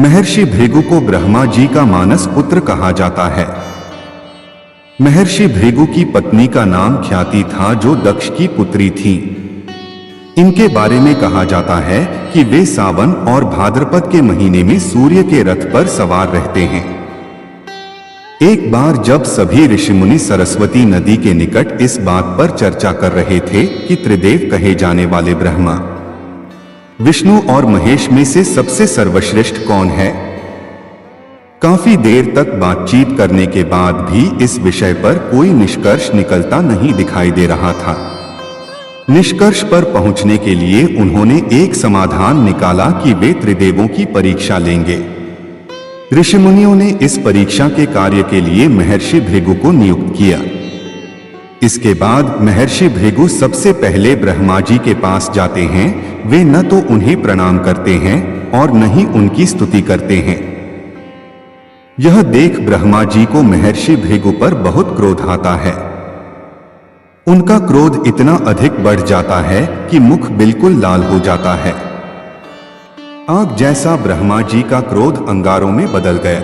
महर्षि भृगु को ब्रह्मा जी का मानस पुत्र कहा जाता है। महर्षि भृगु की पत्नी का नाम ख्याति था, जो दक्ष की पुत्री थी। इनके बारे में कहा जाता है कि वे सावन और भाद्रपद के महीने में सूर्य के रथ पर सवार रहते हैं। एक बार जब सभी ऋषिमुनि सरस्वती नदी के निकट इस बात पर चर्चा कर रहे थे कि त्रिदेव कहे जाने वाले ब्रह्मा, विष्णु और महेश में से सबसे सर्वश्रेष्ठ कौन है, काफी देर तक बातचीत करने के बाद भी इस विषय पर कोई निष्कर्ष निकलता नहीं दिखाई दे रहा था। निष्कर्ष पर पहुंचने के लिए उन्होंने एक समाधान निकाला कि वे त्रिदेवों की परीक्षा लेंगे। ऋषिमुनियों ने इस परीक्षा के कार्य के लिए महर्षि भृगु को नियुक्त किया। इसके बाद महर्षि भृगु सबसे पहले ब्रह्मा जी के पास जाते हैं। वे न तो उन्हें प्रणाम करते हैं और न ही उनकी स्तुति करते हैं। यह देख ब्रह्मा जी को महर्षि भृगु पर बहुत क्रोध आता है। उनका क्रोध इतना अधिक बढ़ जाता है कि मुख बिल्कुल लाल हो जाता है। आग जैसा ब्रह्मा जी का क्रोध अंगारों में बदल गया।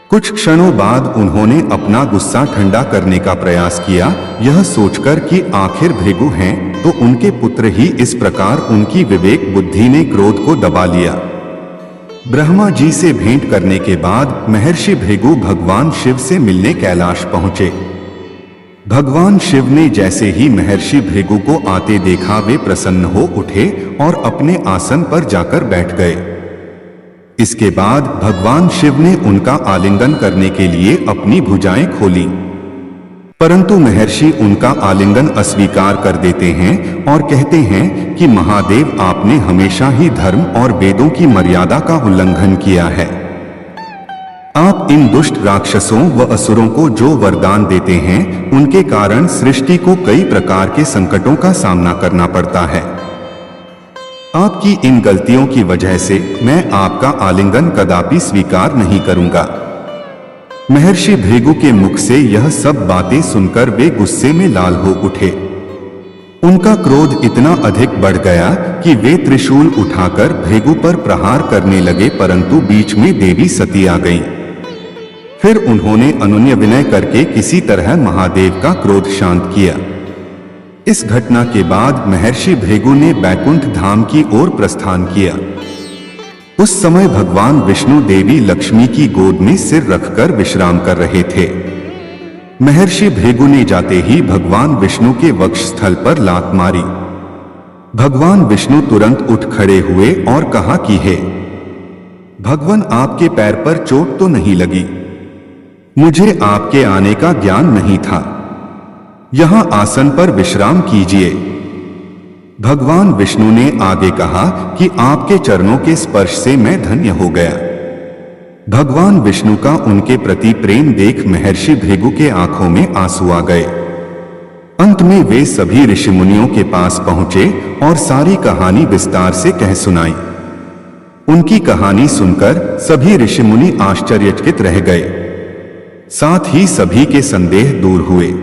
कुछ क्षणों बाद उन्होंने अपना गुस्सा ठंडा करने का प्रयास किया, यह सोचकर कि आखिर भृगु हैं तो उनके पुत्र ही। इस प्रकार उनकी विवेक बुद्धि ने क्रोध को दबा लिया। ब्रह्मा जी से भेंट करने के बाद महर्षि भृगु भगवान शिव से मिलने कैलाश पहुंचे। भगवान शिव ने जैसे ही महर्षि भृगु को आते देखा, वे प्रसन्न हो उठे और अपने आसन पर जाकर बैठ गए। इसके बाद भगवान शिव ने उनका आलिंगन करने के लिए अपनी भुजाएं खोली, परंतु महर्षि उनका आलिंगन अस्वीकार कर देते हैं और कहते हैं कि महादेव, आपने हमेशा ही धर्म और वेदों की मर्यादा का उल्लंघन किया है। आप इन दुष्ट राक्षसों व असुरों को जो वरदान देते हैं, उनके कारण सृष्टि को कई प्रकार के संकटों का सामना करना पड़ता है। आपकी इन गलतियों की वजह से मैं आपका आलिंगन कदापि स्वीकार नहीं करूंगा। महर्षि भृगु के मुख से यह सब बातें सुनकर वे गुस्से में लाल हो उठे। उनका क्रोध इतना अधिक बढ़ गया कि वे त्रिशूल उठाकर भृगु पर प्रहार करने लगे, परंतु बीच में देवी सती आ गईं। फिर उन्होंने अनुनय विनय करके किसी तरह महादेव का क्रोध शांत किया। इस घटना के बाद महर्षि भृगु ने बैकुंठ धाम की ओर प्रस्थान किया। उस समय भगवान विष्णु देवी लक्ष्मी की गोद में सिर रखकर विश्राम कर रहे थे। महर्षि भृगु ने जाते ही भगवान विष्णु के वक्षस्थल पर लात मारी। भगवान विष्णु तुरंत उठ खड़े हुए और कहा कि हे भगवान, आपके पैर पर चोट तो नहीं लगी? मुझे आपके आने का ज्ञान नहीं था। यहां आसन पर विश्राम कीजिए। भगवान विष्णु ने आगे कहा कि आपके चरणों के स्पर्श से मैं धन्य हो गया। भगवान विष्णु का उनके प्रति प्रेम देख महर्षि भृगु के आंखों में आंसू आ गए। अंत में वे सभी ऋषिमुनियों के पास पहुंचे और सारी कहानी विस्तार से कह सुनाई। उनकी कहानी सुनकर सभी ऋषिमुनि आश्चर्यचकित रह गए। साथ ही सभी के संदेह दूर हुए।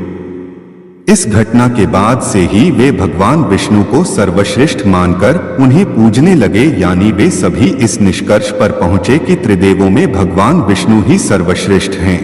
इस घटना के बाद से ही वे भगवान विष्णु को सर्वश्रेष्ठ मानकर उन्हें पूजने लगे, यानी वे सभी इस निष्कर्ष पर पहुंचे कि त्रिदेवों में भगवान विष्णु ही सर्वश्रेष्ठ हैं।